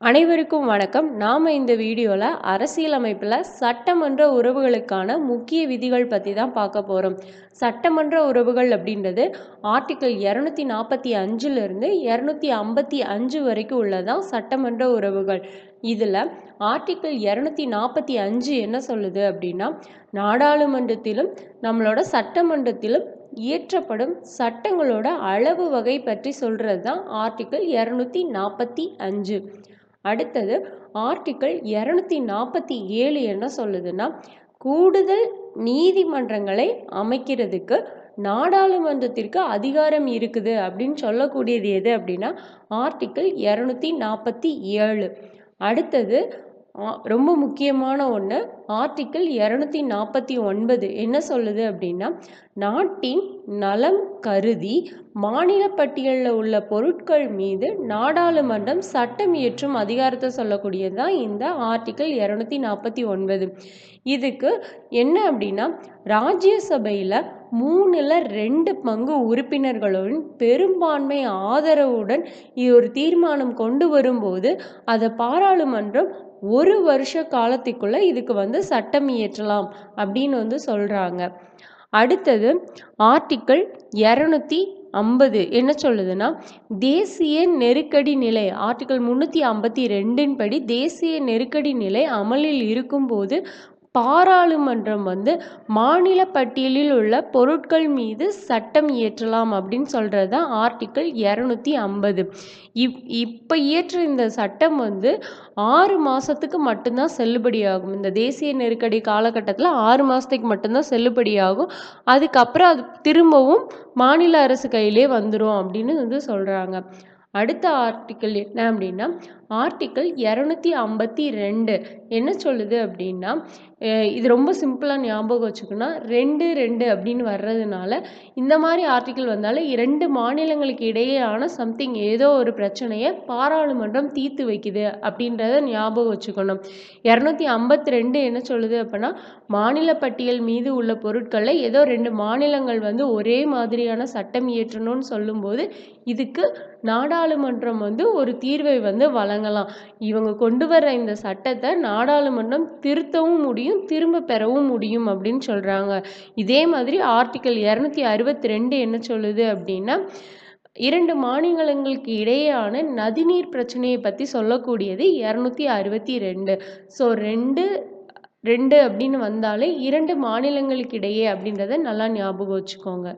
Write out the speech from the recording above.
அனைவருக்கும் வணக்கம். நாம் இந்த வீடியோவில் அரசியலமைப்பில் சட்டமன்ற உறவுகளுக்கான முக்கிய விதிகள் பற்றி தான் பார்க்க போகிறோம். சட்டமன்ற உறவுகள் அப்படின்றது ஆர்டிக்கிள் 245 255 வரைக்கும் உள்ளதான் சட்டமன்ற உறவுகள். இதில் ஆர்டிக்கிள் 245 என்ன சொல்லுது அப்படின்னா, நாடாளுமன்றத்திலும் நம்மளோட சட்டமன்றத்திலும் இயற்றப்படும் சட்டங்களோட அளவு வகை பற்றி சொல்கிறது தான் ஆர்டிக்கிள் 245. அடுத்தது ஆர்டிக்கிள் 247 என்ன சொல்லுதுன்னா, கூடுதல் நீதிமன்றங்களை அமைக்கிறதுக்கு நாடாளுமன்றத்திற்கு அதிகாரம் இருக்குது அப்படின்னு சொல்லக்கூடியது எது அப்படின்னா ஆர்டிக்கிள் 247. அடுத்தது ரொம்ப முக்கியமான ஒன்று ஆர்டிக்கிள் 249 என்ன சொல்லுது அப்படின்னா, நாட்டின் நலம் கருதி மாநில பட்டியலில் உள்ள பொருட்கள் மீது நாடாளுமன்றம் சட்டம் இயற்றும் அதிகாரத்தை சொல்லக்கூடியது தான் இந்த ஆர்டிக்கிள் 249. இதுக்கு என்ன அப்படின்னா, ராஜ்யசபையில் 2/3 உறுப்பினர்களுடன் பெரும்பான்மை ஆதரவுடன் இது ஒரு தீர்மானம் கொண்டு வரும்போது அதை பாராளுமன்றம் 1 வருஷ காலத்துக்குள்ள இதுக்கு சட்டம் இயற்றலாம் அப்படின்னு சொல்றாங்க. அடுத்தது ஆர்டிக்கிள் 250 என்ன சொல்லுதுன்னா, தேசிய நெருக்கடி நிலை ஆர்டிக்கிள் 352 படி தேசிய நெருக்கடி நிலை அமலில் இருக்கும்போது பாராளுமன்றம் மாநில பட்டியலில் உள்ள பொருட்கள் மீது சட்டம் இயற்றலாம் அப்படின்னு சொல்கிறது தான் ஆர்டிக்கிள் 250. இப்போ இயற்ற இந்த சட்டம் 6 மாதத்துக்கு மட்டும்தான் செல்லுபடியாகும். இந்த தேசிய நெருக்கடி காலகட்டத்தில் 6 மாதத்துக்கு மட்டும்தான் செல்லுபடியாகும். அதுக்கப்புறம் அது திரும்பவும் மாநில அரசு கையிலே வந்துடும் அப்படின்னு சொல்கிறாங்க. அடுத்த ஆர்டிக்கிள் என்ன அப்படின்னா, ஆர்டிக்கிள் 252 என்ன சொல்லுது அப்படின்னா, இது ரொம்ப சிம்பிளாக ஞாபகம் வச்சுக்கணும். 2 அப்படின்னு வர்றதுனால இந்த மாதிரி ஆர்டிக்கிள் வந்தாலும் 2 மாநிலங்களுக்கு இடையேயான சம்திங் ஏதோ ஒரு பிரச்சனையை பாராளுமன்றம் தீர்த்து வைக்குது அப்படின்றத ஞாபகம் வச்சுக்கணும். 252 என்ன சொல்லுது அப்படின்னா, மாநில பட்டியல் மீது உள்ள பொருட்களை ஏதோ 2 மாநிலங்கள் ஒரே மாதிரியான சட்டம் இயற்றணும்னு சொல்லும்போது இதுக்கு நாடாளுமன்றம் ஒரு தீர்வை வழங்கலாம். இவங்க கொண்டு வர இந்த சட்டத்தை நாடாளுமன்றம் திருத்தவும் முடியும், திரும்ப பெறவும் முடியும் அப்படின்னு சொல்றாங்க. இதே மாதிரி ஆர்டிக்கிள் 262 என்ன சொல்லுது அப்படின்னா, 2 மாநிலங்களுக்கு இடையேயான நதிநீர் பிரச்சனையை பற்றி சொல்லக்கூடியது 262. ஸோ 2 அப்படின்னு வந்தாலே 2 மாநிலங்களுக்கு இடையே அப்படின்றத நல்லா ஞாபகம் வச்சுக்கோங்க.